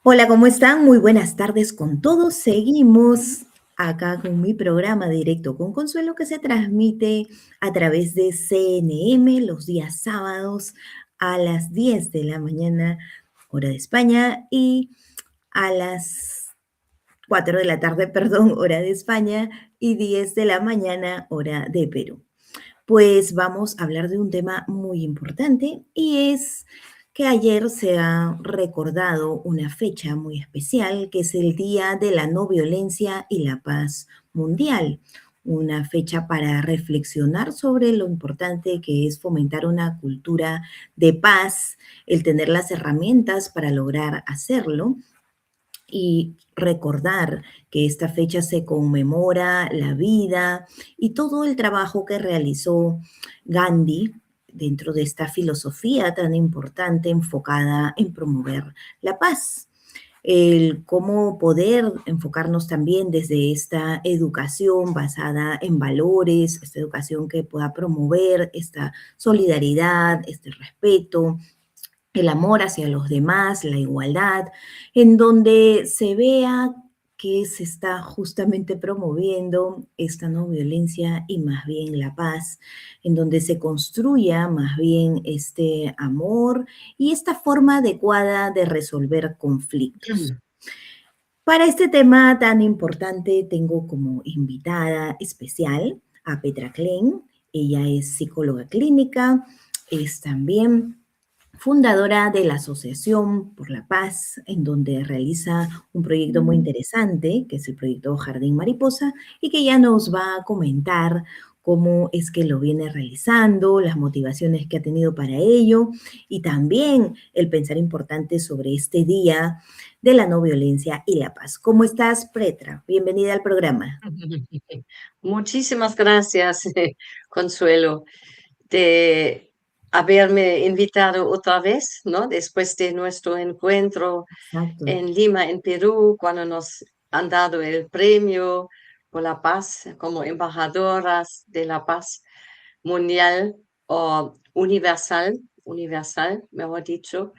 Hola, ¿cómo están? Muy buenas tardes con todos. Seguimos acá con mi programa Directo con Consuelo que se transmite a través de CNM los días sábados a las 10 de la mañana, hora de España, y a las 4 de la tarde, perdón, hora de España, y 10 de la mañana, hora de Perú. Pues vamos a hablar de un tema muy importante y es que ayer se ha recordado una fecha muy especial, que es el Día de la No Violencia y la Paz Mundial. Una fecha para reflexionar sobre lo importante que es fomentar una cultura de paz, el tener las herramientas para lograr hacerlo y recordar que esta fecha se conmemora la vida y todo el trabajo que realizó Gandhi dentro de esta filosofía tan importante enfocada en promover la paz. El cómo poder enfocarnos también desde esta educación basada en valores, esta educación que pueda promover esta solidaridad, este respeto, el amor hacia los demás, la igualdad, en donde se vea que se está justamente promoviendo esta no violencia y más bien la paz, en donde se construya más bien este amor y esta forma adecuada de resolver conflictos. Para este tema tan importante tengo como invitada especial a Petra Klein. Ella es psicóloga clínica, es también fundadora de la Asociación por la Paz, en donde realiza un proyecto muy interesante, que es el proyecto Jardín Mariposa, y que ya nos va a comentar cómo es que lo viene realizando, las motivaciones que ha tenido para ello, y también el pensar importante sobre este día de la no violencia y la paz. ¿Cómo estás, Petra? Bienvenida al programa. Muchísimas gracias, Consuelo, de haberme invitado otra vez, ¿no? Después de nuestro encuentro Exacto. en Lima, en Perú, cuando nos han dado el premio por la paz como embajadoras de la paz mundial o universal, mejor dicho.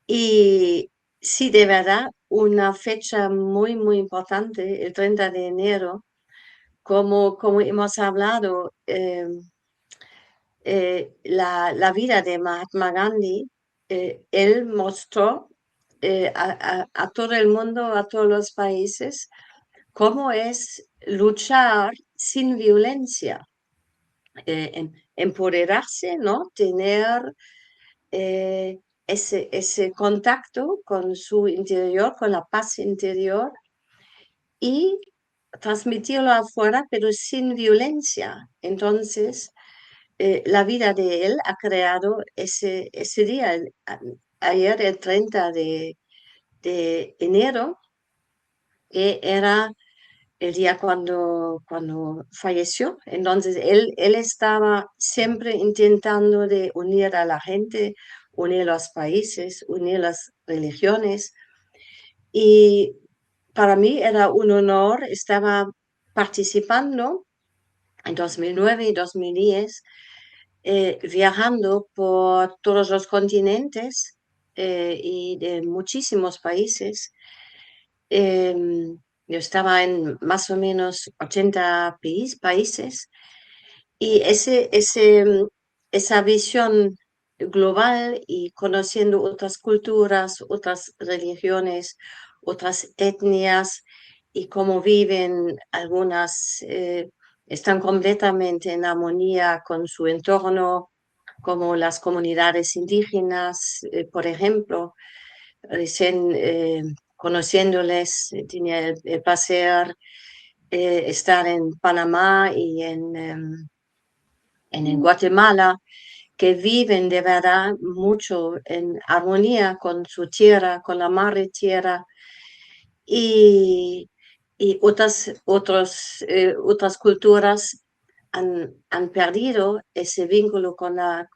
Y sí, de verdad, una fecha muy, muy importante, el 30 de enero, como hemos hablado, la vida de Mahatma Gandhi, él mostró a todo el mundo, a todos los países, cómo es luchar sin violencia, empoderarse, ¿no? Tener ese contacto con su interior, con la paz interior y transmitirlo afuera, pero sin violencia. Entonces, la vida de él ha creado ese día, ayer el 30 de enero, que era el día cuando falleció. Entonces, él estaba siempre intentando de unir a la gente, unir los países, unir las religiones. Y para mí era un honor, estaba participando en 2009 y 2010, viajando por todos los continentes y de muchísimos países. Yo estaba en más o menos 80 países y esa visión global y conociendo otras culturas, otras religiones, otras etnias y cómo viven algunas, están completamente en armonía con su entorno, como las comunidades indígenas, por ejemplo. Recién conociéndoles, tenía el placer estar en Panamá y en Guatemala, que viven de verdad mucho en armonía con su tierra, con la madre tierra, y, y otras culturas han perdido ese vínculo con la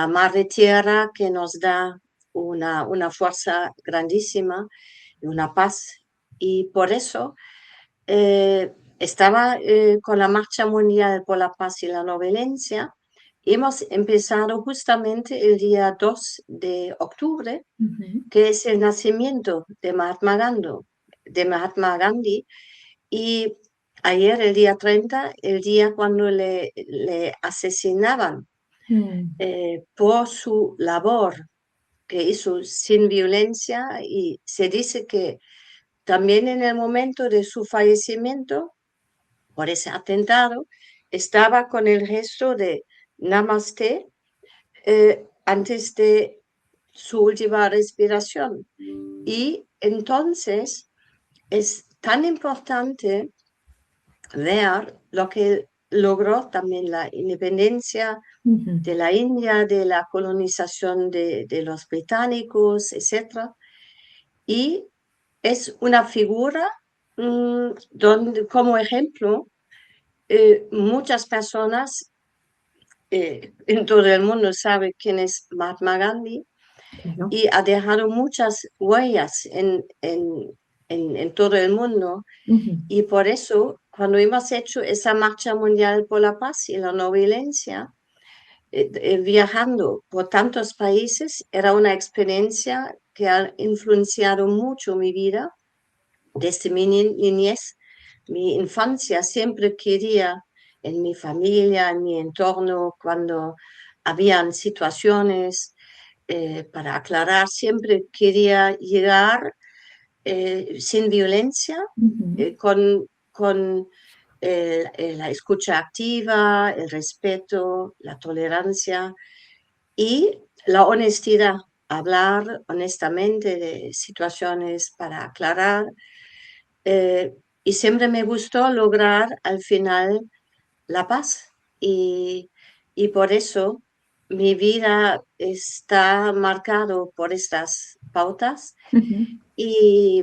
madre tierra, que nos da una fuerza grandísima y una paz. Y por eso estaba con la Marcha Mundial por la Paz y la No Violencia, hemos empezado justamente el día 2 de octubre, que es el nacimiento de Mahatma Gandhi, y ayer, el día 30, el día cuando le asesinaban por su labor que hizo sin violencia, y se dice que también en el momento de su fallecimiento por ese atentado estaba con el gesto de Namaste antes de su última respiración. Y entonces es tan importante ver lo que logró también la independencia de la India, de la colonización de los británicos, etc. Y es una figura donde, como ejemplo, muchas personas en todo el mundo saben quién es Mahatma Gandhi, Claro. y ha dejado muchas huellas en todo el mundo. Y por eso, cuando hemos hecho esa marcha mundial por la paz y la no violencia, viajando por tantos países, era una experiencia que ha influenciado mucho mi vida. Desde mi niñez, mi infancia, siempre quería en mi familia, en mi entorno, cuando habían situaciones para aclarar, siempre quería llegar sin violencia, con la escucha activa, el respeto, la tolerancia y la honestidad, hablar honestamente de situaciones para aclarar. Y siempre me gustó lograr al final la paz. Y por eso mi vida está marcado por estas pautas. Y,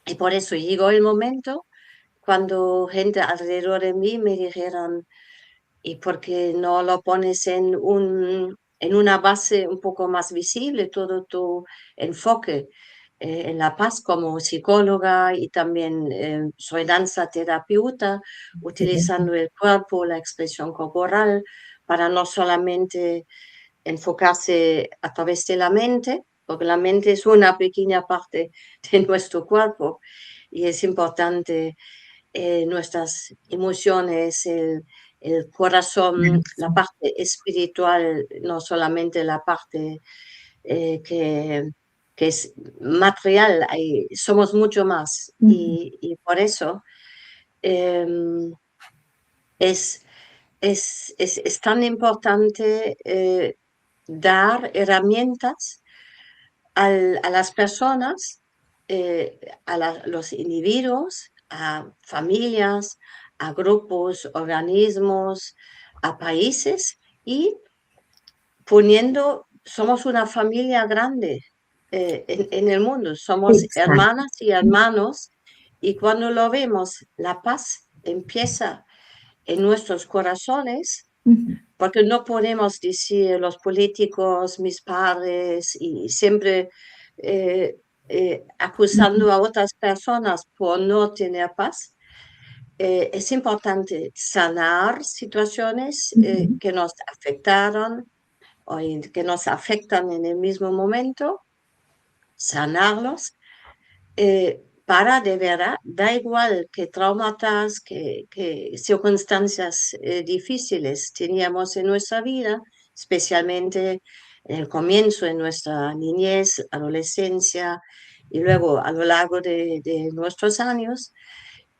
y por eso llegó el momento cuando gente alrededor de mí me dijeron, ¿y por qué no lo pones en una base un poco más visible, todo tu enfoque en la paz como psicóloga? Y también soy danza terapeuta, Excelente. utilizando el cuerpo, la expresión corporal, para no solamente enfocarse a través de la mente, porque la mente es una pequeña parte de nuestro cuerpo y es importante nuestras emociones, el corazón, la parte espiritual, no solamente la parte que es material. Somos mucho más. Y por eso es, es tan importante dar herramientas a las personas, los individuos, a familias, a grupos, organismos, a países, y somos una familia grande en el mundo, somos Exacto. hermanas y hermanos, y cuando lo vemos, la paz empieza en nuestros corazones, porque no podemos decir los políticos, mis padres, y siempre acusando a otras personas por no tener paz. Es importante sanar situaciones que nos afectaron o que nos afectan en el mismo momento, sanarlos, para de verdad, da igual qué traumatas, qué circunstancias difíciles teníamos en nuestra vida, especialmente en el comienzo, en nuestra niñez, adolescencia y luego a lo largo de nuestros años,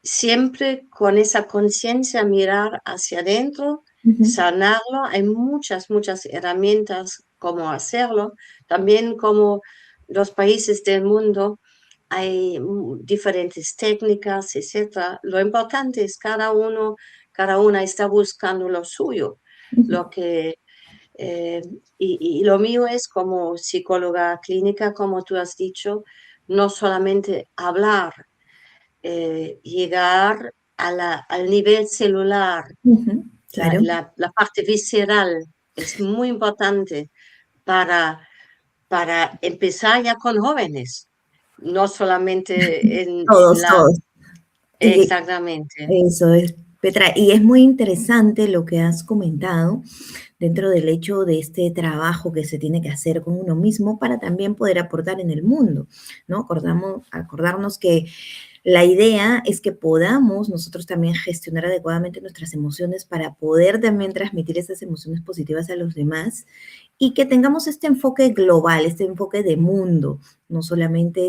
siempre con esa conciencia mirar hacia adentro, sanarlo. Hay muchas, muchas herramientas como hacerlo, también como los países del mundo hay diferentes técnicas, etc. Lo importante es cada una está buscando lo suyo, lo que, eh, y lo mío es como psicóloga clínica, como tú has dicho, no solamente hablar, llegar al nivel celular, Claro. la parte visceral es muy importante para, para empezar ya con jóvenes, no solamente en Todos, la... todos. Y Exactamente. eso es Petra, y es muy interesante lo que has comentado dentro del hecho de este trabajo que se tiene que hacer con uno mismo para también poder aportar en el mundo, ¿no? Acordarnos que la idea es que podamos nosotros también gestionar adecuadamente nuestras emociones para poder también transmitir esas emociones positivas a los demás y que tengamos este enfoque global, este enfoque de mundo, no solamente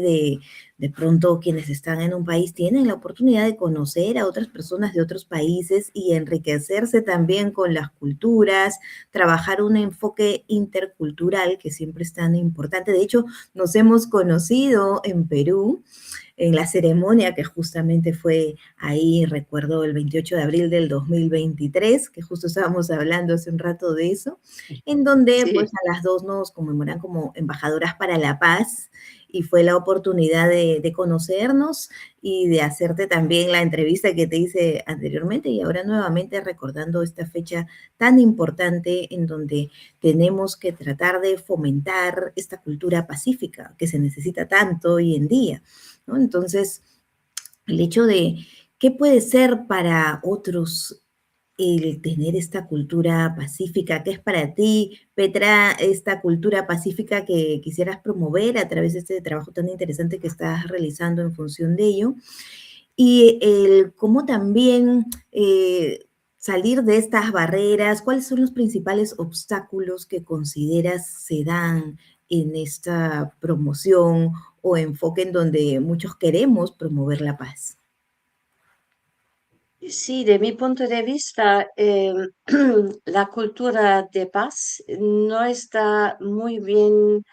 de pronto quienes están en un país tienen la oportunidad de conocer a otras personas de otros países y enriquecerse también con las culturas, trabajar un enfoque intercultural que siempre es tan importante. De hecho, nos hemos conocido en Perú en la ceremonia que justamente fue ahí, recuerdo el 28 de abril del 2023, que justo estábamos hablando hace un rato de eso, en donde pues Sí, a las dos nos conmemoran como embajadoras para la paz y fue la oportunidad de conocernos y de hacerte también la entrevista que te hice anteriormente y ahora nuevamente recordando esta fecha tan importante en donde tenemos que tratar de fomentar esta cultura pacífica que se necesita tanto hoy en día, ¿no? Entonces, el hecho de qué puede ser para otros el tener esta cultura pacífica, ¿qué es para ti, Petra, esta cultura pacífica que quisieras promover a través de este trabajo tan interesante que estás realizando en función de ello? Y el cómo también salir de estas barreras, ¿cuáles son los principales obstáculos que consideras se dan en esta promoción o enfoque en donde muchos queremos promover la paz? sí, de mi punto de vista, la cultura de paz no está muy bien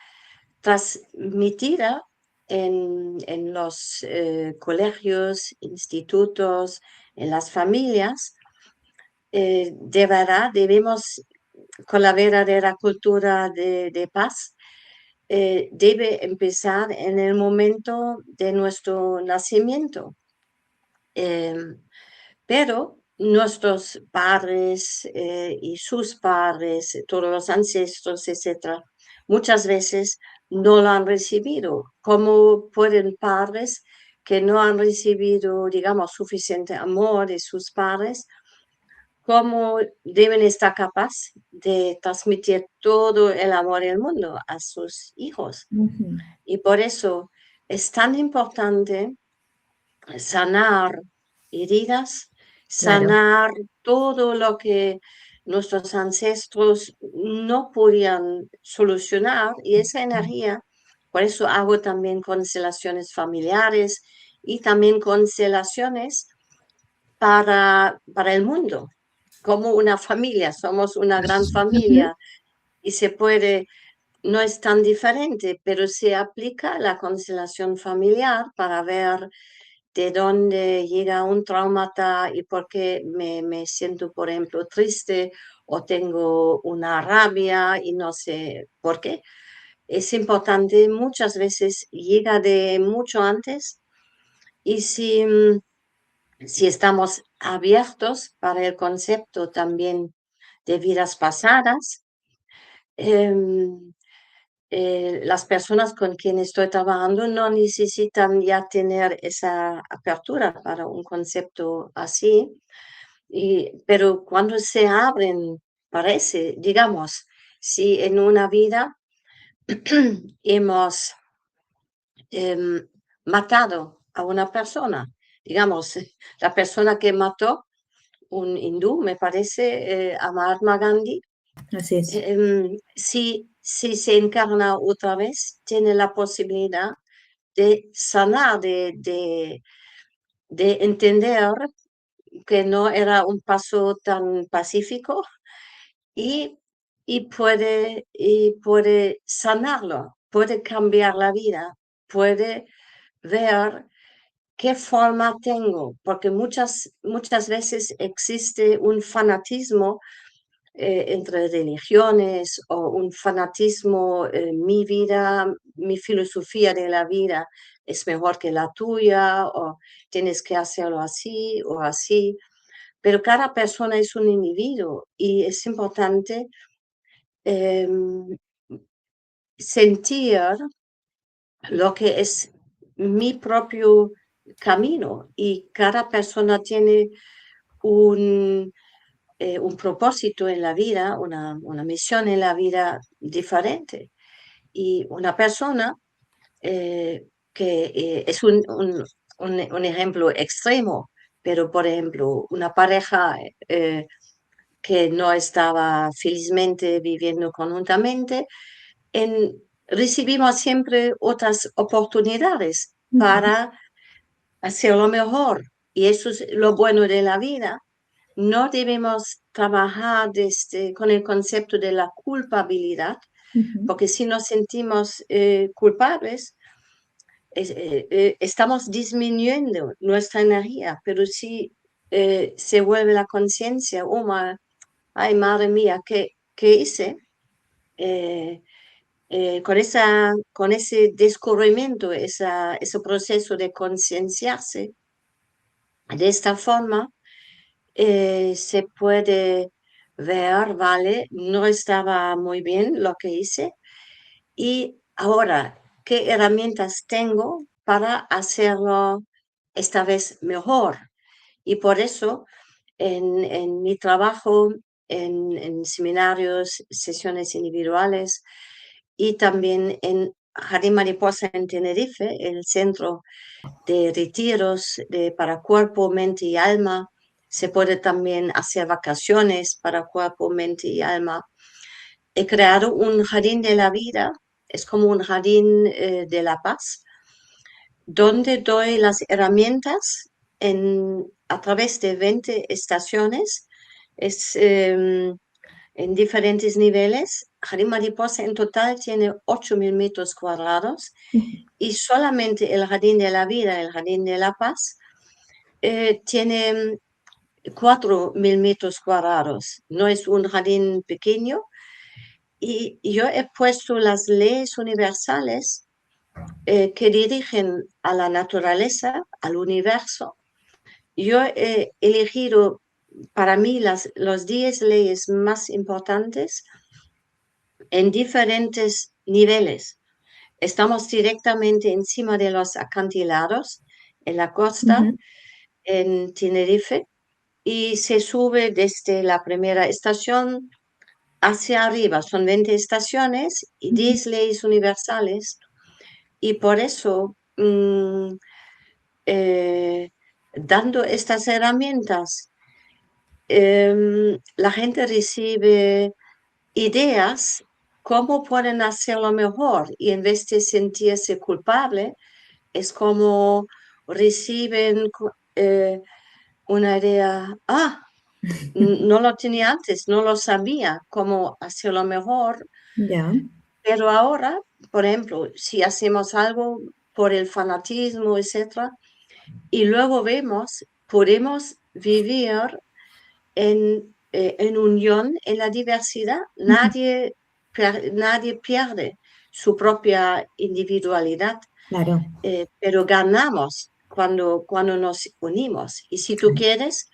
transmitida en los colegios, institutos, en las familias. De verdad, debemos, con la verdadera cultura de paz, debe empezar en el momento de nuestro nacimiento. Em, pero nuestros padres y sus padres, todos los ancestros, etcétera, muchas veces no lo han recibido. ¿Cómo pueden padres que no han recibido, digamos, suficiente amor de sus padres, cómo deben estar capaces de transmitir todo el amor del mundo a sus hijos? Ujú, Y por eso es tan importante sanar heridas, claro. sanar todo lo que nuestros ancestros no podían solucionar y esa energía, por eso hago también constelaciones familiares y también constelaciones para el mundo, como una familia, somos una gran Ujú, familia y se puede, no es tan diferente, pero se aplica la constelación familiar para ver de dónde llega un traumata y por qué me siento, por ejemplo, triste o tengo una rabia y no sé por qué. Es importante, muchas veces llega de mucho antes y si estamos abiertos para el concepto también de vidas pasadas, em, las personas con quien estoy trabajando no necesitan ya tener esa apertura para un concepto así, pero cuando se abren, parece, digamos, si en una vida hemos matado a una persona, digamos, la persona que mató, un hindú, me parece, a Mahatma Gandhi, así es. si se encarna otra vez, tiene la posibilidad de sanar, de entender que no era un paso tan pacífico y, y puede sanarlo, puede cambiar la vida, puede ver qué forma tengo, porque muchas veces existe un fanatismo entre religiones o un fanatismo, mi vida, mi filosofía de la vida es mejor que la tuya o tienes que hacerlo así o así, pero cada persona es un individuo y es importante em, sentir lo que es mi propio camino y cada persona tiene un propósito en la vida, una misión en la vida diferente. Y una persona que es un ejemplo extremo, pero por ejemplo, una pareja que no estaba felizmente viviendo conjuntamente, recibimos siempre otras oportunidades Ujú, para hacerlo mejor. Y eso es lo bueno de la vida. No debemos trabajar con el concepto de la culpabilidad, ujú, porque si nos sentimos culpables, estamos disminuyendo nuestra energía, pero si se vuelve la conciencia, ay, madre mía, ¿qué hice? Eh, con ese descubrimiento, ese proceso de concienciarse, de esta forma, se puede ver, vale, no estaba muy bien lo que hice y ahora, ¿qué herramientas tengo para hacerlo esta vez mejor? Y por eso, en mi trabajo, en seminarios, sesiones individuales y también en Jardín Mariposa en Tenerife, el centro de retiros para cuerpo, mente y alma. Se puede también hacer vacaciones para cuerpo, mente y alma. He creado un jardín de la vida, es como un jardín de la paz, donde doy las herramientas a través de 20 estaciones. Es en diferentes niveles. Jardín Mariposa en total tiene 8.000 metros cuadrados ujú. y solamente el Jardín de la Vida, el Jardín de la Paz, tiene 4.000 metros cuadrados. No es un jardín pequeño y yo he puesto las leyes universales que dirigen a la naturaleza, al universo. Yo he elegido para mí los 10 leyes más importantes en diferentes niveles. Estamos directamente encima de los acantilados en la costa, Ujú, en Tenerife, y se sube desde la primera estación hacia arriba. Son 20 estaciones y ujú, 10 leyes universales. Y por eso, dando estas herramientas, la gente recibe ideas cómo pueden hacerlo mejor y en vez de sentirse culpable, es como reciben una idea, no lo tenía antes, no lo sabía cómo hacerlo mejor, ya. pero ahora, por ejemplo, si hacemos algo por el fanatismo, etcétera, y luego vemos, podemos vivir en unión, en la diversidad. Ujú, Nadie pierde su propia individualidad, claro. pero ganamos cuando nos unimos. Y si tú quieres,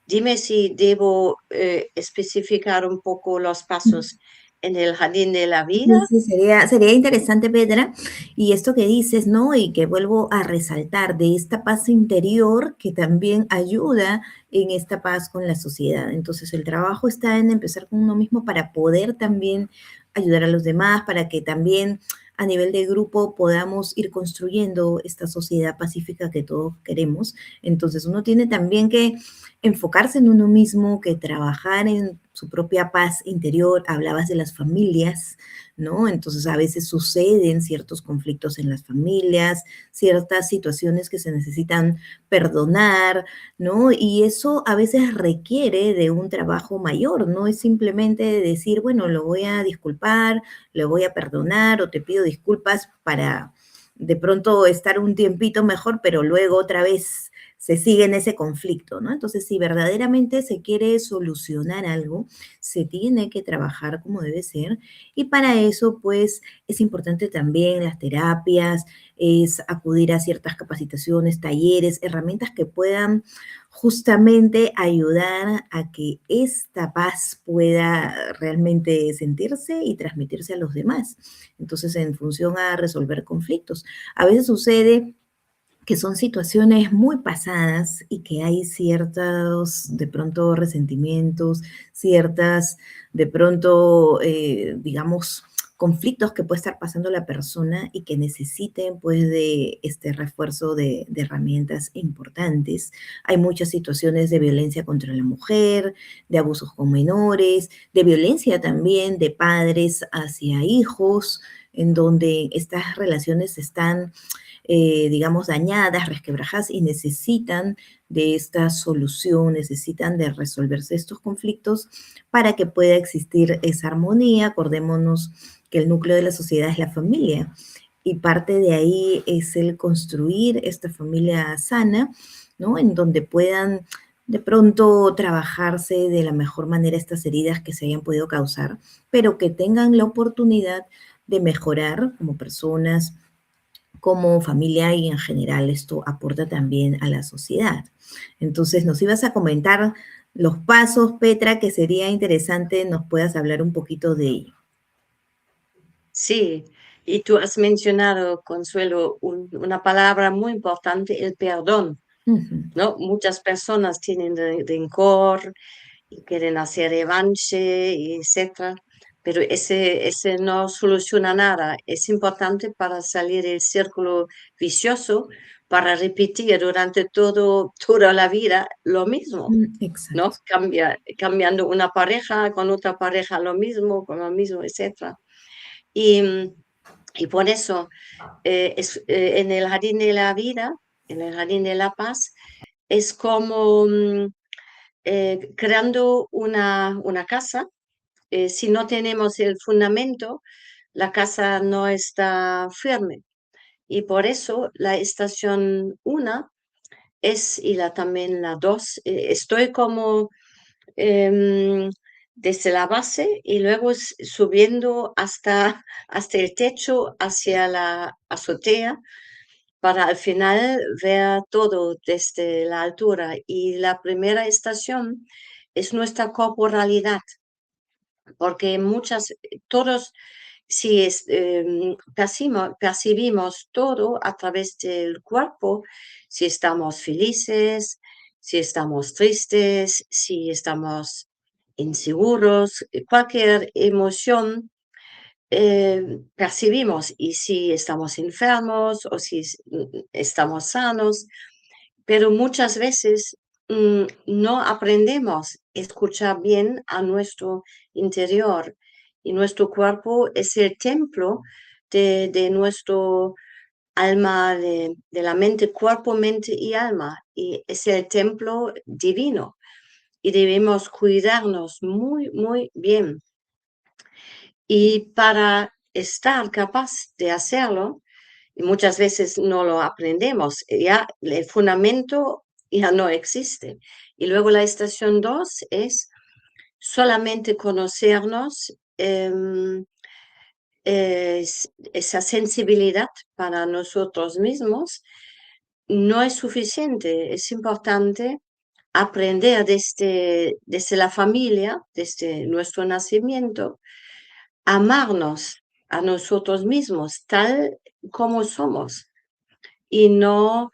dime si debo especificar un poco los pasos en el jardín de la vida. Sí, sí, sería interesante, Pedra, y esto que dices, ¿no? Y que vuelvo a resaltar de esta paz interior que también ayuda en esta paz con la sociedad. Entonces, el trabajo está en empezar con uno mismo para poder también ayudar a los demás, para que también a nivel de grupo podamos ir construyendo esta sociedad pacífica que todos queremos. Entonces, uno tiene también que enfocarse en uno mismo, que trabajar en su propia paz interior. Hablabas de las familias, ¿no? Entonces a veces suceden ciertos conflictos en las familias, ciertas situaciones que se necesitan perdonar, ¿no? Y eso a veces requiere de un trabajo mayor, no es simplemente decir, bueno, lo voy a disculpar, lo voy a perdonar o te pido disculpas para de pronto estar un tiempito mejor, pero luego otra vez se sigue en ese conflicto, ¿no? Entonces, si verdaderamente se quiere solucionar algo, se tiene que trabajar como debe ser y para eso, pues, es importante también las terapias, es acudir a ciertas capacitaciones, talleres, herramientas que puedan justamente ayudar a que esta paz pueda realmente sentirse y transmitirse a los demás. Entonces, en función a resolver conflictos. A veces sucede que son situaciones muy pasadas y que hay ciertos, de pronto, resentimientos, ciertas, de pronto, digamos, conflictos que puede estar pasando la persona y que necesiten, pues, de este refuerzo de herramientas importantes. Hay muchas situaciones de violencia contra la mujer, de abusos con menores, de violencia también de padres hacia hijos, en donde estas relaciones están digamos, dañadas, resquebrajadas y necesitan de esta solución, necesitan de resolverse estos conflictos para que pueda existir esa armonía. Acordémonos que el núcleo de la sociedad es la familia y parte de ahí es el construir esta familia sana, ¿no? En donde puedan de pronto trabajarse de la mejor manera estas heridas que se hayan podido causar, pero que tengan la oportunidad de mejorar como personas, como familia y en general esto aporta también a la sociedad. Entonces, nos ibas a comentar los pasos, Petra, que sería interesante nos puedas hablar un poquito de ello. Sí, y tú has mencionado, Consuelo, una palabra muy importante, el perdón, Ujú, ¿no? Muchas personas tienen rencor y quieren hacer revanche, y etcétera, pero ese no soluciona nada. Es importante para salir del círculo vicioso, para repetir durante toda la vida lo mismo, ¿no? exacto. Cambiando una pareja con otra pareja lo mismo, con lo mismo, etcétera. Y, y por eso en el jardín de la vida, en el jardín de la paz, es como creando una casa. Si no tenemos el fundamento, la casa no está firme. Y por eso la estación 1 y también la 2, estoy como em, desde la base y luego subiendo hasta el techo, hacia la azotea, para al final ver todo desde la altura. Y la primera estación es nuestra corporalidad, porque todos, si percibimos todo a través del cuerpo, si estamos felices, si estamos tristes, si estamos inseguros, cualquier emoción percibimos, y si estamos enfermos o si estamos sanos, pero muchas veces no aprendemos a escuchar bien a nuestro interior, y nuestro cuerpo es el templo de nuestro alma, de la mente, cuerpo, mente y alma, y es el templo divino, y debemos cuidarnos muy, muy bien. Y para estar capaz de hacerlo, y muchas veces no lo aprendemos, ya el fundamento ya no existe. Y luego la estación 2 es solamente conocernos, esa sensibilidad para nosotros mismos no es suficiente. Es importante aprender desde la familia, desde nuestro nacimiento, amarnos a nosotros mismos tal como somos, y no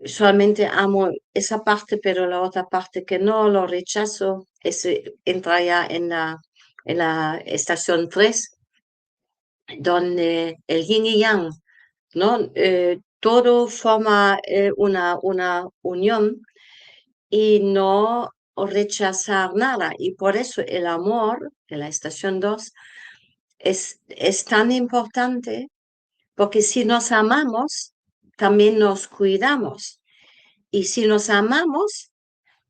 solamente amo esa parte, pero la otra parte que no, lo rechazo. Ese entra ya en la estación 3, donde el yin y yang, ¿no? Todo forma una unión, y no rechazar nada. Y por eso el amor de la estación 2 es tan importante, porque si nos amamos, también nos cuidamos. Y si nos amamos,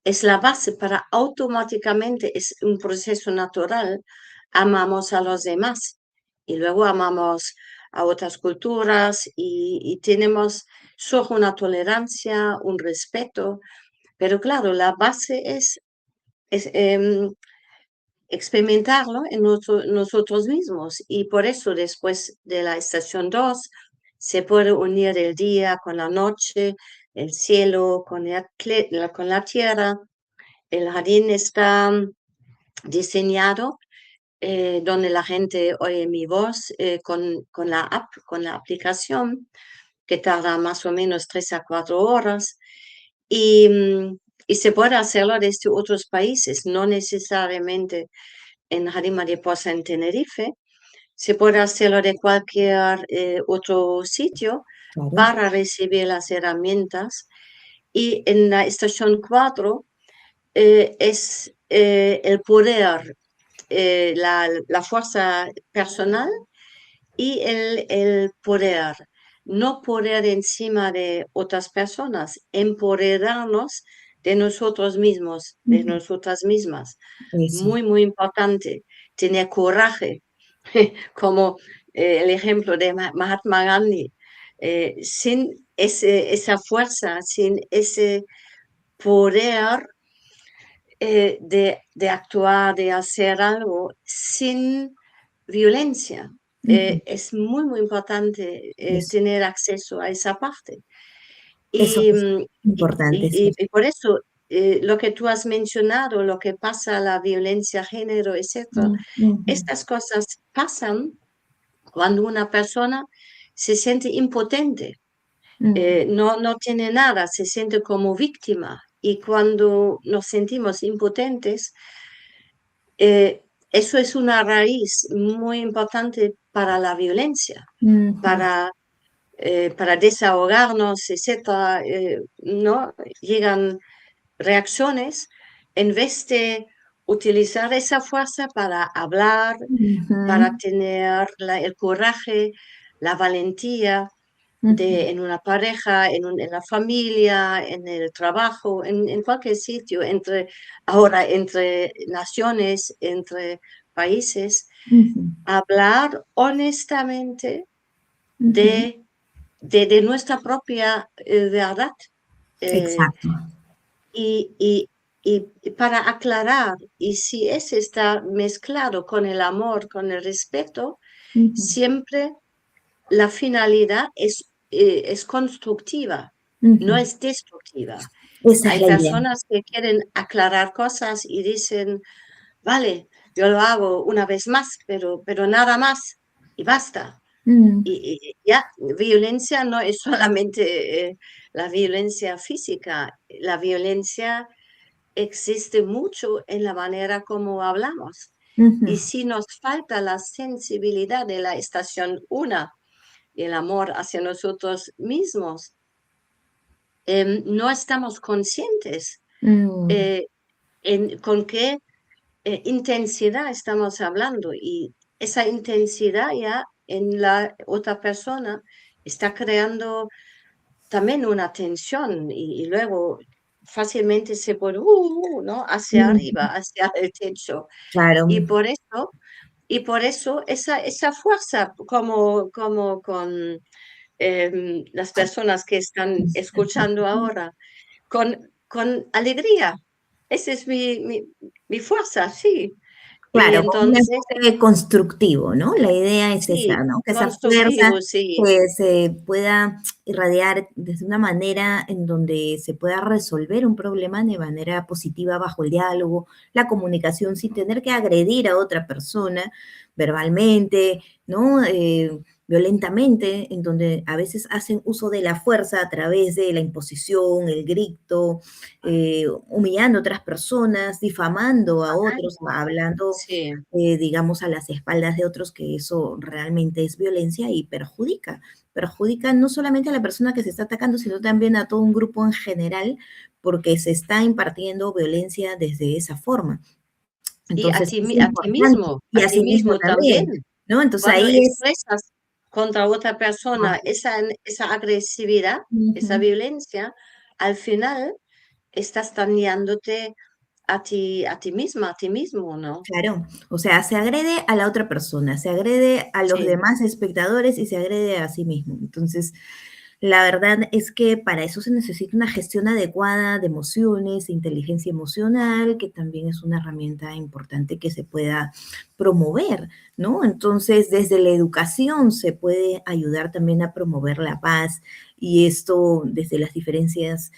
es la base para automáticamente, es un proceso natural, amamos a los demás. Y luego amamos a otras culturas, y tenemos solo una tolerancia, un respeto. Pero claro, la base es experimentarlo en nosotros mismos. Y por eso después de la estación 2 se puede unir el día con la noche, el cielo con la tierra. El jardín está diseñado donde la gente oye mi voz con la app, con la aplicación, que tarda más o menos 3 a 4 horas, y, y se puede hacerlo desde otros países, no necesariamente en Jardín Mariposa en Tenerife, se puede hacerlo de cualquier otro sitio Claro. para recibir las herramientas. Y en la estación 4 es el poder, la fuerza personal y el poder, no poder encima de otras personas, empoderarnos de nosotros mismos, de Ujú. nosotras mismas. Eso, Muy, muy importante, tener coraje, como el ejemplo de Mahatma Gandhi. Sin esa fuerza, sin ese poder de actuar, de hacer algo sin violencia. ujú, Es muy, muy importante eso, tener acceso a esa parte. eso Y, es importante, sí. y por eso lo que tú has mencionado, lo que pasa, la violencia, género, etcétera, Mm, ujú, estas cosas pasan cuando una persona se siente impotente, mm, no tiene nada, se siente como víctima. Y cuando nos sentimos impotentes, eso es una raíz muy importante para la violencia, ujú, para, para desahogarnos, etcétera, ¿no? Llegan reacciones en vez de utilizar esa fuerza para hablar, para ujú, tener el coraje, la valentía ujú, en una pareja, en la familia, en el trabajo, en cualquier sitio, ahora entre naciones, entre países, ujú, hablar honestamente ujú. de nuestra propia verdad. eh, Exacto. y, y, y para aclarar, y si ese está mezclado con el amor, con el respeto, Ujú, siempre la finalidad es constructiva, no ujú. es destructiva. Esa es Hay la idea. personas que quieren aclarar cosas y dicen, vale, yo lo hago una vez más, pero nada más y basta. Mm, Y ya, violencia no es solamente la violencia física, la violencia existe mucho en la manera como hablamos. ujú, Y si nos falta la sensibilidad de la estación 1 y el amor hacia nosotros mismos, no estamos conscientes mm, eh, con qué intensidad estamos hablando y esa intensidad ya en la otra persona está creando también una tensión y luego fácilmente se pone ¿no? Hacia ujú. arriba, hacia el techo. Claro. Y por eso, y por eso esa fuerza, como con las personas que están escuchando ahora, con alegría. Esa es mi fuerza, sí. Y Claro, con un entonces, enfoque constructivo, ¿no? La idea es sí, esa, ¿no? Que esa fuerza constructivo, sí. que se pueda irradiar desde una manera en donde se pueda resolver un problema de manera positiva bajo el diálogo, la comunicación, sin tener que agredir a otra persona verbalmente, ¿no? Violentamente, en donde a veces hacen uso de la fuerza a través de la imposición, el grito, humillando a otras personas, difamando a otros, hablando Sí. digamos, a las espaldas de otros, que eso realmente es violencia y perjudica. Perjudica no solamente a la persona que se está atacando, sino también a todo un grupo en general, porque se está impartiendo violencia desde esa forma. Y Entonces, es importante. Y a a ti sí mismo mismo también. también, ¿no? Entonces, Cuando ahí es expresas contra otra persona esa agresividad, esa ujú, violencia, al final estás dañándote a ti misma, a ti mismo, ¿no? claro, o sea, se agrede a la otra persona, se agrede a los Sí. demás espectadores y se agrede a sí mismo. Entonces, la verdad es que para eso se necesita una gestión adecuada de emociones, de inteligencia emocional, que también es una herramienta importante que se pueda promover, ¿no? Entonces, desde la educación se puede ayudar también a promover la paz y esto desde las diferencias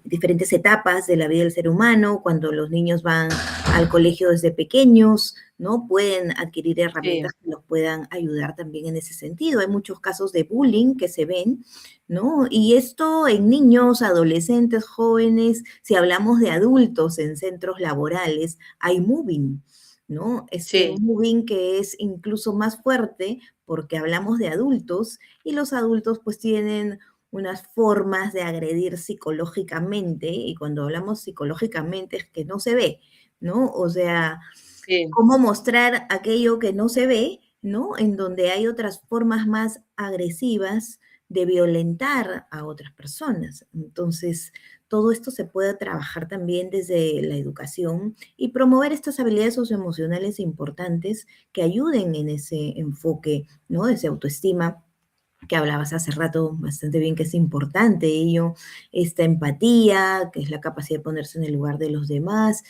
diferentes etapas de la vida del ser humano, cuando los niños van al colegio desde pequeños, ¿no? Pueden adquirir sí, herramientas que los puedan ayudar también en ese sentido. Hay muchos casos de bullying que se ven, ¿no? Y esto en niños, adolescentes, jóvenes, si hablamos de adultos en centros laborales, hay moving, ¿no? Este sí, moving que es incluso más fuerte porque hablamos de adultos y los adultos pues tienen unas formas de agredir psicológicamente, y cuando hablamos psicológicamente es que no se ve, ¿no? O sea, sí, cómo mostrar aquello que no se ve, ¿no? En donde hay otras formas más agresivas de violentar a otras personas. Entonces, todo esto se puede trabajar también desde la educación y promover estas habilidades socioemocionales importantes que ayuden en ese enfoque, ¿no? De esa autoestima que hablabas hace rato bastante bien, que es importante ello, esta empatía, que es la capacidad de ponerse en el lugar de los demás,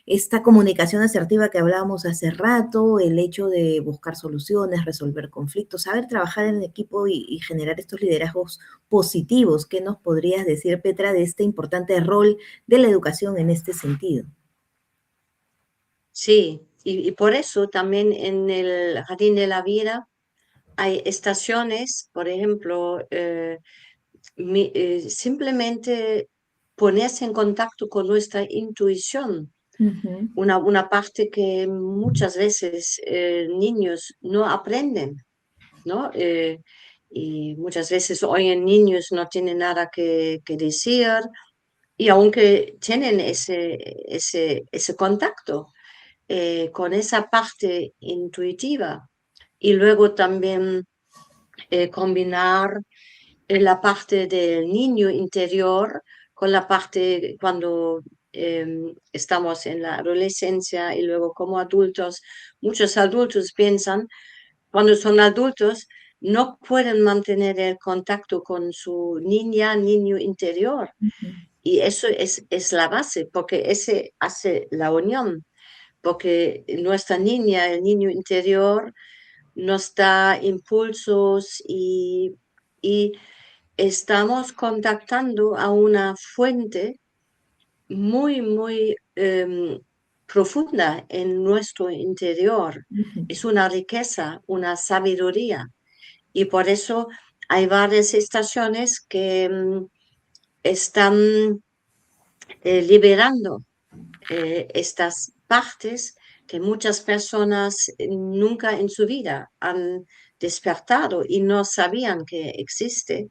esta comunicación asertiva que hablábamos hace rato, el hecho de buscar soluciones, resolver conflictos, saber trabajar en equipo y generar estos liderazgos positivos. ¿Qué nos podrías decir, Petra, de este importante rol de la educación en este sentido? sí. Y por eso también en el Jardín de la Vida hay estaciones, por ejemplo, simplemente ponerse en contacto con nuestra intuición, Ujú, una parte que muchas veces niños no aprenden, ¿no? Y muchas veces hoy en niños no tienen nada que decir y aunque tienen ese contacto con esa parte intuitiva y luego también combinar la parte del niño interior con la parte cuando estamos en la adolescencia y luego como adultos. Muchos adultos piensan, cuando son adultos, no pueden mantener el contacto con su niña, niño interior. ujú, Y eso es la base, porque ese hace la unión, porque nuestra niña, el niño interior, nos da impulsos y estamos contactando a una fuente muy, muy profunda en nuestro interior. ujú, Es una riqueza, una sabiduría. Y por eso hay varias estaciones que están liberando estas partes que muchas personas nunca en su vida han despertado y no sabían que existe.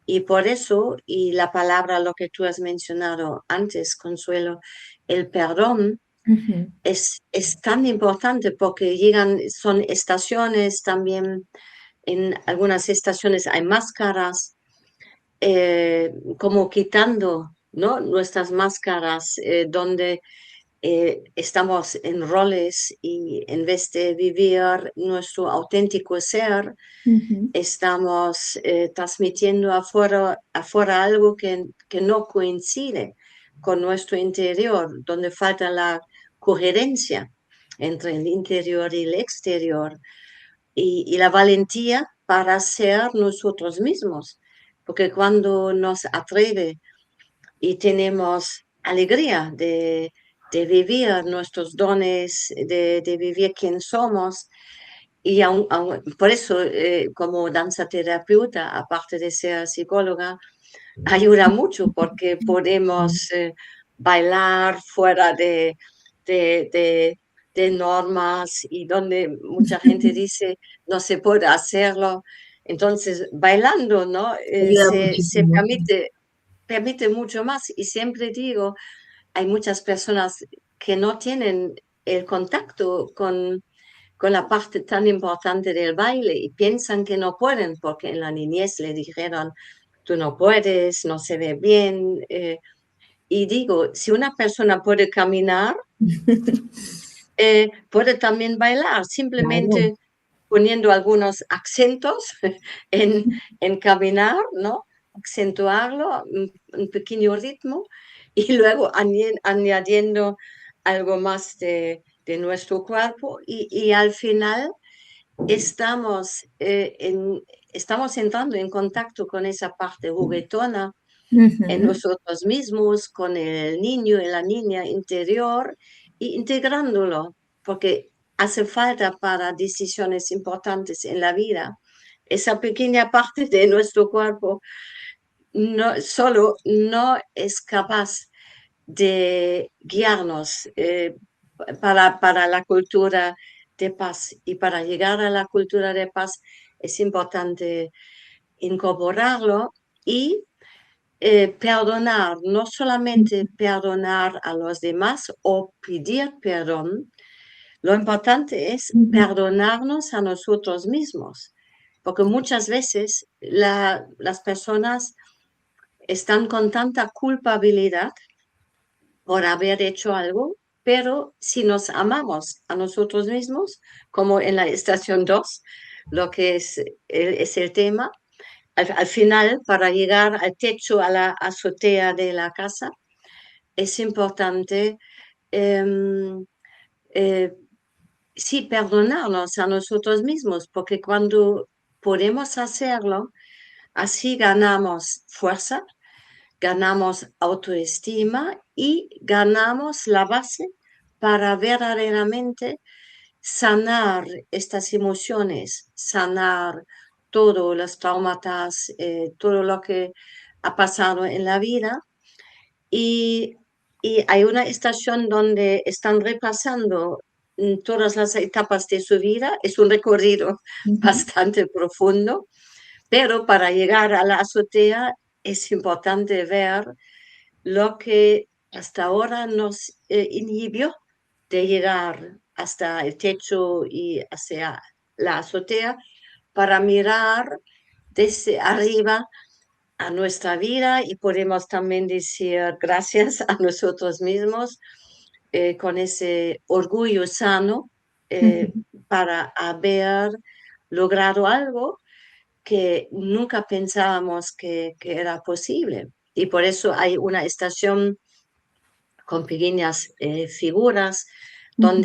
Y por eso, y la palabra, lo que tú has mencionado antes, Consuelo, el perdón ujú, es tan importante porque llegan, son estaciones también, en algunas estaciones hay máscaras, como quitando, ¿no? Nuestras máscaras, donde estamos en roles y en vez de vivir nuestro auténtico ser, ujú, estamos transmitiendo afuera algo que no coincide con nuestro interior, donde falta la coherencia entre el interior y el exterior y la valentía para ser nosotros mismos, porque cuando nos atreve y tenemos alegría de vivir nuestros dones, de vivir quien somos, y por eso, como danza terapeuta, aparte de ser psicóloga, ayuda mucho porque ujú. podemos bailar fuera de, de- de normas y donde mucha gente dice no se puede hacerlo. Entonces, bailando, ¿no? Ayuda Se muchísimo. permite mucho más. Y siempre digo, hay muchas personas que no tienen el contacto con la parte tan importante del baile y piensan que no pueden porque en la niñez le dijeron, tú no puedes, no se ve bien. Y digo, si una persona puede caminar, puede también bailar, Claro. simplemente poniendo algunos acentos en caminar, ¿no? Acentuarlo, un pequeño ritmo y luego añadiendo algo más de nuestro cuerpo y al final estamos, estamos entrando en contacto con esa parte juguetona en Ujú. nosotros mismos, con el niño y la niña interior, y integrándolo, porque hace falta para decisiones importantes en la vida. Esa pequeña parte de nuestro cuerpo no, solo no es capaz de guiarnos para la cultura de paz. Y para llegar a la cultura de paz es importante incorporarlo y perdonar, no solamente perdonar a los demás o pedir perdón, lo importante es Ujú. perdonarnos a nosotros mismos, porque muchas veces las personas están con tanta culpabilidad por haber hecho algo, pero si nos amamos a nosotros mismos, como en la estación 2, lo que es el tema, al final, para llegar al techo, a la azotea de la casa, es importante, em, eh, sí, perdonarnos a nosotros mismos, porque cuando podemos hacerlo, así ganamos fuerza, ganamos autoestima y ganamos la base para verdaderamente sanar estas emociones, sanar todos los traumas, todo lo que ha pasado en la vida. Y, y hay una estación donde están repasando todas las etapas de su vida. Es un recorrido Ujú. bastante profundo, pero para llegar a la azotea es importante ver lo que hasta ahora nos inhibió de llegar hasta el techo y hacia la azotea para mirar desde arriba a nuestra vida y podemos también decir gracias a nosotros mismos con ese orgullo sano eh, Ujú. para haber logrado algo que nunca pensábamos que era posible. Y por eso hay una estación con pequeñas figuras Ujú.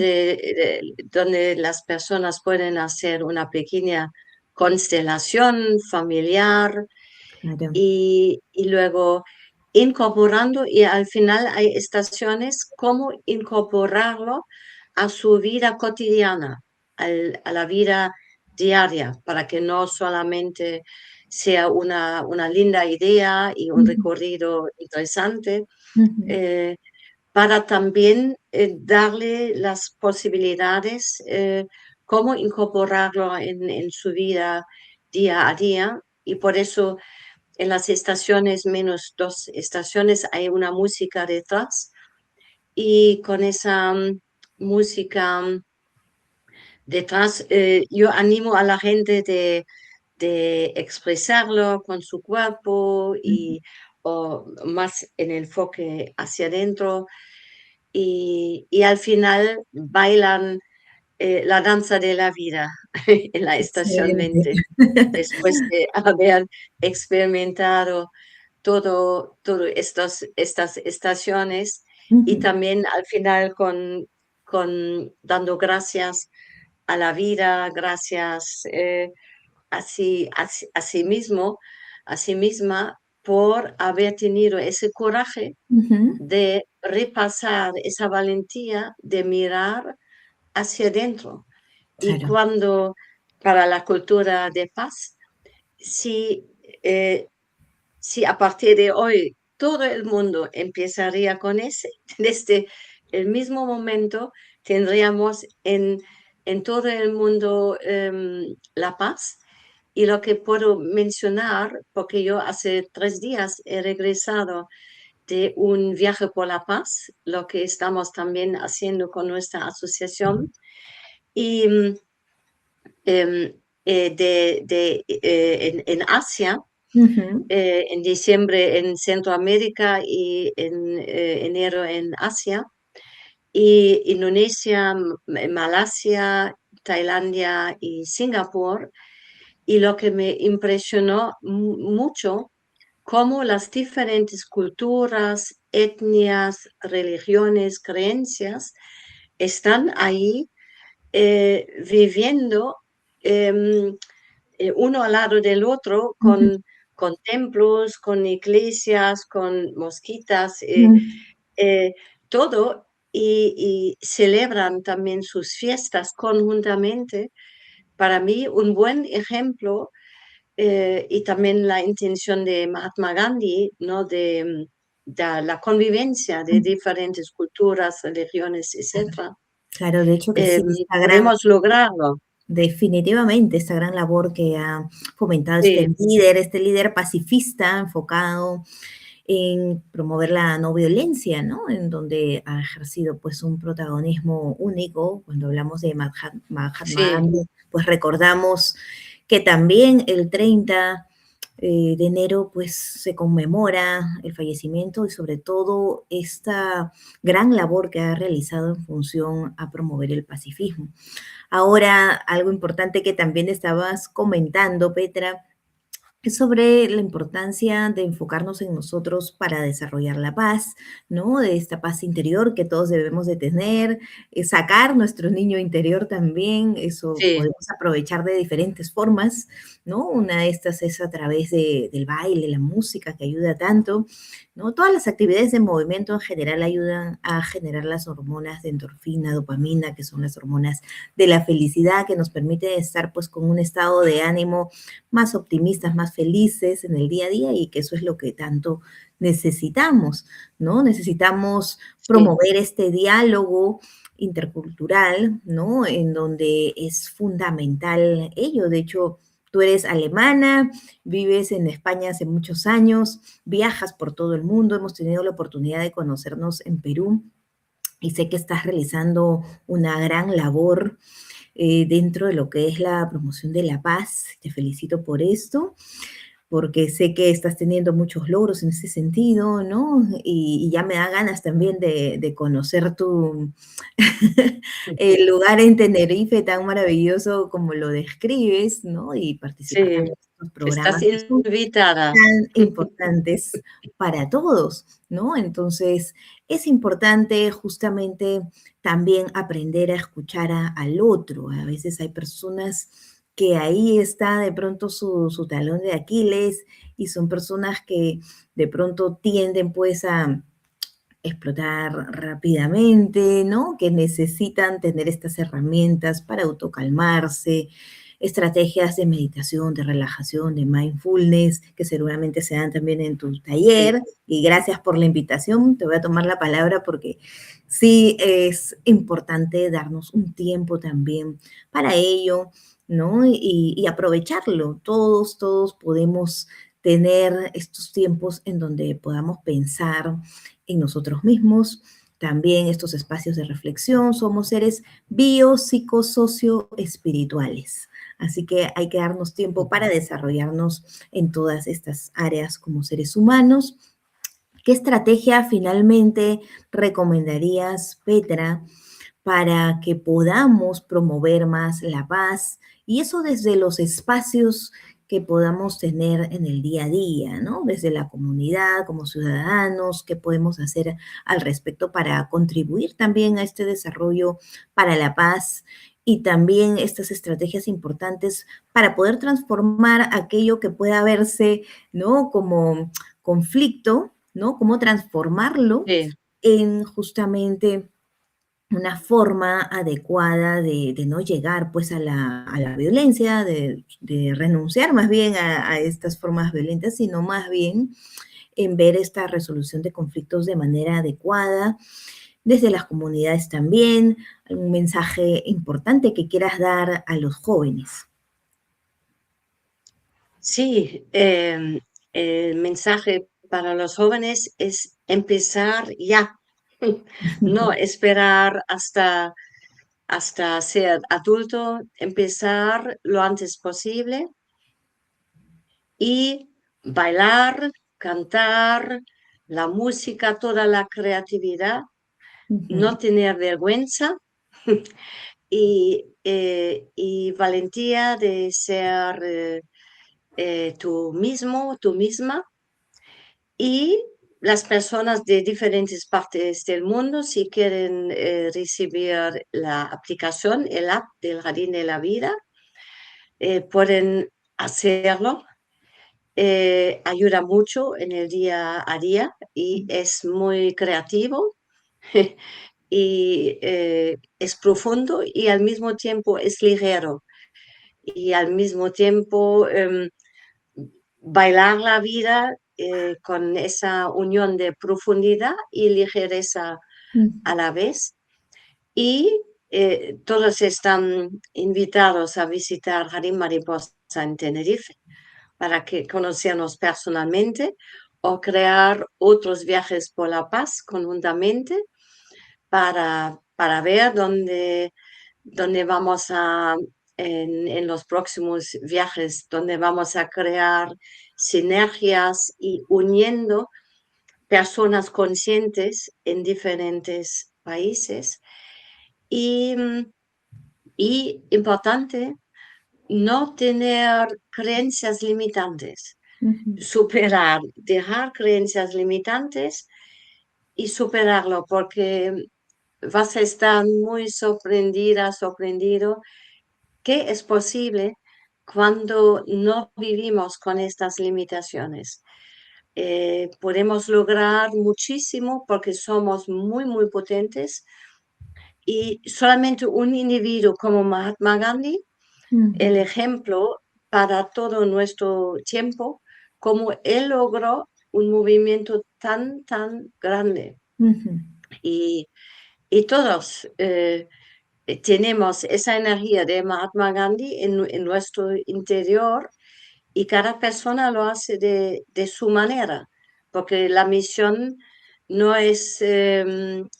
donde las personas pueden hacer una pequeña constelación familiar Claro. y luego incorporando y al final hay estaciones como incorporarlo a su vida cotidiana, a la vida diaria, para que no solamente sea una linda idea y un Ujú. recorrido interesante, Ujú. eh, para también darle las posibilidades, cómo incorporarlo en su vida día a día. Y por eso en las estaciones, menos dos estaciones, hay una música detrás. Y con esa música detrás, yo animo a la gente de expresarlo con su cuerpo Ujú. y o más en el enfoque hacia adentro y al final bailan la danza de la vida en la estación Excelente. 20 después de haber experimentado todo estas estaciones y Ujú. también al final con dando gracias a la vida, gracias a sí mismo, a sí misma por haber tenido ese coraje Ujú. de repasar esa valentía de mirar hacia adentro. Y Claro. cuando para la cultura de paz, si, eh, si a partir de hoy todo el mundo empezaría con ese, desde el mismo momento tendríamos en todo el mundo la paz. Y lo que puedo mencionar, porque yo hace 3 días he regresado de un viaje por la paz, lo que estamos también haciendo con nuestra asociación. Y en Asia, Ujú. en diciembre en Centroamérica y en enero en Asia, y Indonesia, Malasia, Tailandia y Singapur. Y lo que me impresionó mucho, cómo las diferentes culturas, etnias, religiones, creencias están ahí viviendo em, uno al lado del otro Ujú. con templos, con iglesias, con mosquitas, Mm. todo, y celebran también sus fiestas conjuntamente. Para mí, un buen ejemplo, y también la intención de Mahatma Gandhi, ¿no? De la convivencia de diferentes culturas, religiones, etcétera. Claro, de hecho que sí, esta gran, Podemos lograrlo. definitivamente, esta gran labor que ha fomentado Sí, este líder pacifista enfocado en promover la no violencia, ¿no? En donde ha ejercido pues un protagonismo único. Cuando hablamos de Mahatma sí, Gandhi, pues recordamos que también el 30 de enero pues se conmemora el fallecimiento y sobre todo esta gran labor que ha realizado en función a promover el pacifismo. Ahora, algo importante que también estabas comentando, Petra, es sobre la importancia de enfocarnos en nosotros para desarrollar la paz, ¿no? De esta paz interior que todos debemos de tener, sacar nuestro niño interior también, eso sí, podemos aprovechar de diferentes formas, ¿no? Una de estas es a través del baile, la música que ayuda tanto, ¿no? Todas las actividades de movimiento en general ayudan a generar las hormonas de endorfina, dopamina, que son las hormonas de la felicidad, que nos permite estar pues con un estado de ánimo más optimistas, más felices en el día a día y que eso es lo que tanto necesitamos, ¿no? Necesitamos sí, promover este diálogo intercultural, ¿no? En donde es fundamental ello. De hecho, tú eres alemana, vives en España hace muchos años, viajas por todo el mundo, hemos tenido la oportunidad de conocernos en Perú y sé que estás realizando una gran labor dentro de lo que es la promoción de la paz. Te felicito por esto, porque sé que estás teniendo muchos logros en ese sentido, ¿no? Y ya me da ganas también de conocer tu el lugar en Tenerife tan maravilloso como lo describes, ¿no? Y participar sí. también en estos Estás programas que son invitada. tan importantes para todos, ¿no? Entonces, es importante justamente también aprender a escuchar al otro. A veces hay personas que ahí está de pronto su talón de Aquiles y son personas que de pronto tienden pues a explotar rápidamente, ¿no? Que necesitan tener estas herramientas para autocalmarse, estrategias de meditación, de relajación, de mindfulness, que seguramente se dan también en tu Sí, taller. Y gracias por la invitación, te voy a tomar la palabra porque sí es importante darnos un tiempo también para ello, ¿no? Y aprovecharlo. Todos podemos tener estos tiempos en donde podamos pensar en nosotros mismos, también estos espacios de reflexión. Somos seres biopsicosocioespirituales. Así que hay que darnos tiempo para desarrollarnos en todas estas áreas como seres humanos. ¿Qué estrategia finalmente recomendarías, Petra, para que podamos promover más la paz y eso desde los espacios que podamos tener en el día a día, ¿no? Desde la comunidad, como ciudadanos, qué podemos hacer al respecto para contribuir también a este desarrollo para la paz y también estas estrategias importantes para poder transformar aquello que pueda verse, ¿no? Como conflicto, ¿no? Cómo transformarlo sí, en justamente una forma adecuada de no llegar pues a la violencia, de renunciar más bien a estas formas violentas, sino más bien en ver esta resolución de conflictos de manera adecuada, desde las comunidades también, algún mensaje importante que quieras dar a los jóvenes. sí. El mensaje para los jóvenes es empezar ya, no esperar hasta ser adulto, empezar lo antes posible y bailar, cantar, la música, toda la creatividad, Ujú, no tener vergüenza y valentía de ser tú mismo, tú misma. Y las personas de diferentes partes del mundo, si quieren recibir la aplicación, el app del Jardín de la Vida, pueden hacerlo. ayuda mucho en el día a día y es muy creativo y es profundo y al mismo tiempo es ligero y al mismo tiempo bailar la vida con esa unión de profundidad y ligereza a la vez. Y todos están invitados a visitar Jardín Mariposa en Tenerife para que conocernos personalmente o crear otros viajes por la paz conjuntamente para ver dónde vamos a, en los próximos viajes, donde vamos a crear sinergias y uniendo personas conscientes en diferentes países. Y, y importante, no tener creencias limitantes, superar, dejar creencias limitantes y superarlo, porque vas a estar muy sorprendida, sorprendido que es posible cuando no vivimos con estas limitaciones. Podemos lograr muchísimo porque somos muy, muy potentes y solamente un individuo como Mahatma Gandhi, el ejemplo para todo nuestro tiempo, como él logró un movimiento tan, tan grande. Y, y todos tenemos esa energía de Mahatma Gandhi en nuestro interior y cada persona lo hace de su manera, porque la misión no es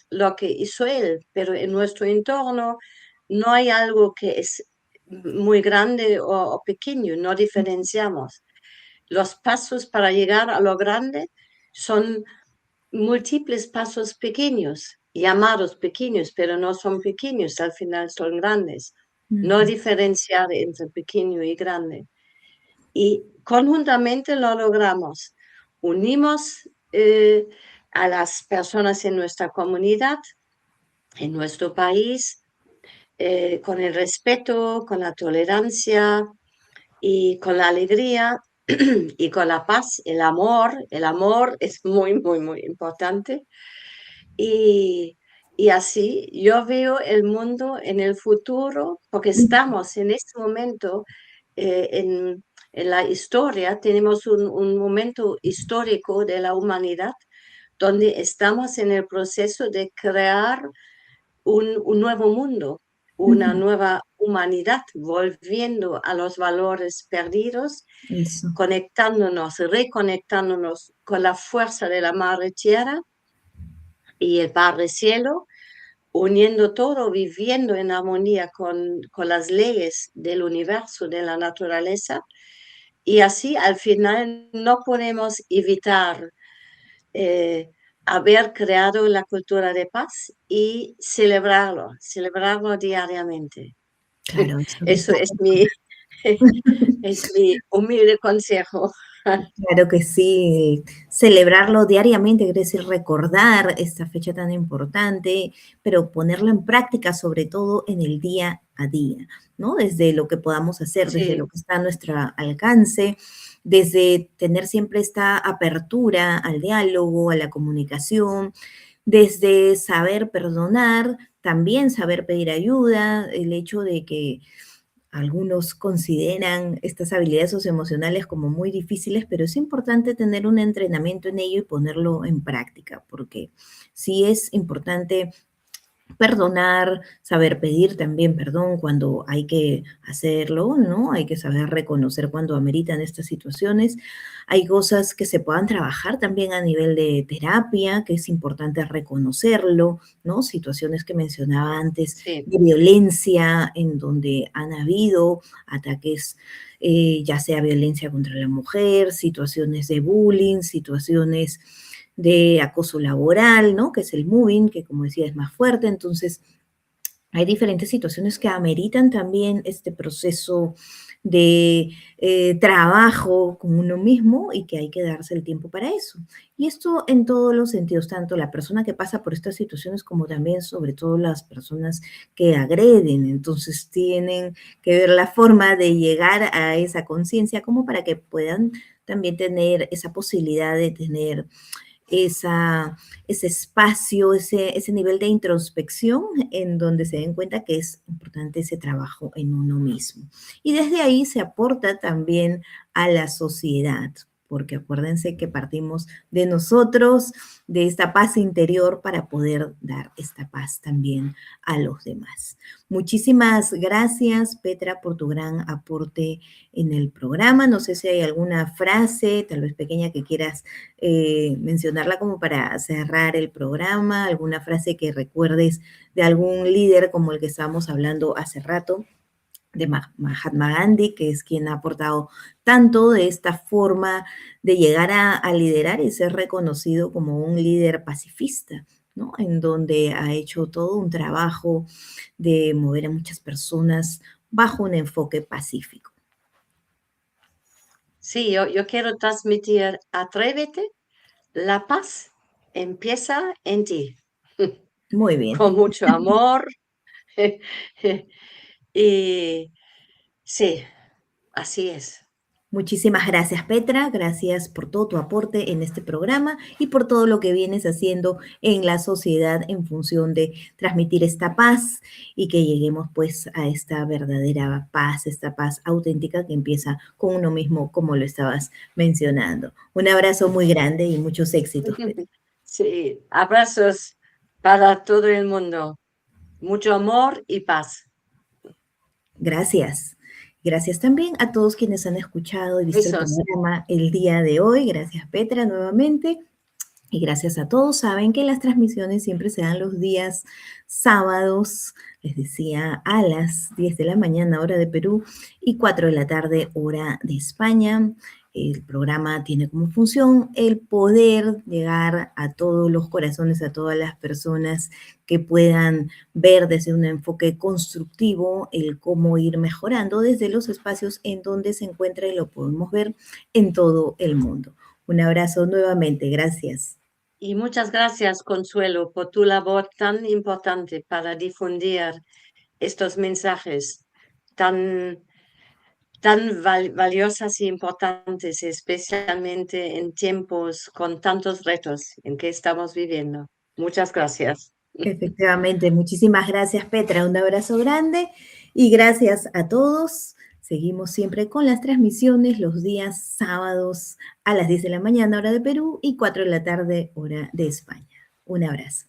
lo que hizo él, pero en nuestro entorno no hay algo que es muy grande o pequeño, no diferenciamos. Los pasos para llegar a lo grande son múltiples pasos pequeños, llamados pequeños, pero no son pequeños, al final son grandes. No diferenciar entre pequeño y grande. Y conjuntamente lo logramos. Unimos a las personas en nuestra comunidad, en nuestro país, con el respeto, con la tolerancia y con la alegría y con la paz, el amor. El amor es muy, muy, muy importante. Y, y así yo veo el mundo en el futuro, porque estamos en este momento en la historia, tenemos un momento histórico de la humanidad donde estamos en el proceso de crear un nuevo mundo, una nueva humanidad, volviendo a los valores perdidos, Eso. conectándonos, reconectándonos con la fuerza de la Madre Tierra y el Padre Cielo, uniendo todo, viviendo en armonía con las leyes del universo, de la naturaleza. Y así al final no podemos evitar haber creado la cultura de paz y celebrarlo diariamente. Claro, eso Eso está. es mi humilde consejo. Claro que sí, celebrarlo diariamente, quiere decir recordar esta fecha tan importante, pero ponerlo en práctica, sobre todo en el día a día, ¿no? Desde lo que podamos hacer, desde lo Sí, que está a nuestro alcance, desde tener siempre esta apertura al diálogo, a la comunicación, desde saber perdonar, también saber pedir ayuda, el hecho de que algunos consideran estas habilidades socioemocionales como muy difíciles, pero es importante tener un entrenamiento en ello y ponerlo en práctica, porque sí es importante perdonar, saber pedir también perdón cuando hay que hacerlo, ¿no? Hay que saber reconocer cuando ameritan estas situaciones. Hay cosas que se puedan trabajar también a nivel de terapia, que es importante reconocerlo, ¿no? Situaciones que mencionaba antes sí, de violencia en donde han habido ataques, ya sea violencia contra la mujer, situaciones de bullying, situaciones de acoso laboral, ¿no? Que es el moving, que como decía es más fuerte. Entonces, hay diferentes situaciones que ameritan también este proceso de trabajo con uno mismo y que hay que darse el tiempo para eso. Y esto en todos los sentidos, tanto la persona que pasa por estas situaciones como también sobre todo las personas que agreden. Entonces tienen que ver la forma de llegar a esa conciencia como para que puedan también tener esa posibilidad de tener ese espacio, ese nivel de introspección en donde se den cuenta que es importante ese trabajo en uno mismo. Y desde ahí se aporta también a la sociedad, porque acuérdense que partimos de nosotros, de esta paz interior para poder dar esta paz también a los demás. Muchísimas gracias, Petra, por tu gran aporte en el programa. No sé si hay alguna frase, tal vez pequeña, que quieras mencionarla como para cerrar el programa, alguna frase que recuerdes de algún líder como el que estábamos hablando hace rato, de Mahatma Gandhi, que es quien ha aportado tanto de esta forma de llegar a liderar y ser reconocido como un líder pacifista, ¿no? En donde ha hecho todo un trabajo de mover a muchas personas bajo un enfoque pacífico. Sí, yo quiero transmitir, atrévete, la paz empieza en ti, Muy bien. con mucho amor. Y sí, así es. Muchísimas gracias, Petra. Gracias por todo tu aporte en este programa y por todo lo que vienes haciendo en la sociedad en función de transmitir esta paz y que lleguemos pues a esta verdadera paz, esta paz auténtica que empieza con uno mismo, como lo estabas mencionando. Un abrazo muy grande y muchos éxitos, Petra. Sí, abrazos para todo el mundo. Mucho amor y paz. Gracias. Gracias también a todos quienes han escuchado y visto el Besos. programa el día de hoy. Gracias, Petra, nuevamente. Y gracias a todos. Saben que las transmisiones siempre se dan los días sábados, les decía, a las 10 de la mañana, hora de Perú, y 4 de la tarde, hora de España. El programa tiene como función el poder llegar a todos los corazones, a todas las personas que puedan ver desde un enfoque constructivo el cómo ir mejorando desde los espacios en donde se encuentra y lo podemos ver en todo el mundo. Un abrazo nuevamente. Gracias. Y muchas gracias, Consuelo, por tu labor tan importante para difundir estos mensajes tan valiosas y importantes, especialmente en tiempos con tantos retos en que estamos viviendo. Muchas gracias. Efectivamente, muchísimas gracias, Petra. Un abrazo grande y gracias a todos. Seguimos siempre con las transmisiones los días sábados a las 10 de la mañana, hora de Perú, y 4 de la tarde, hora de España. Un abrazo.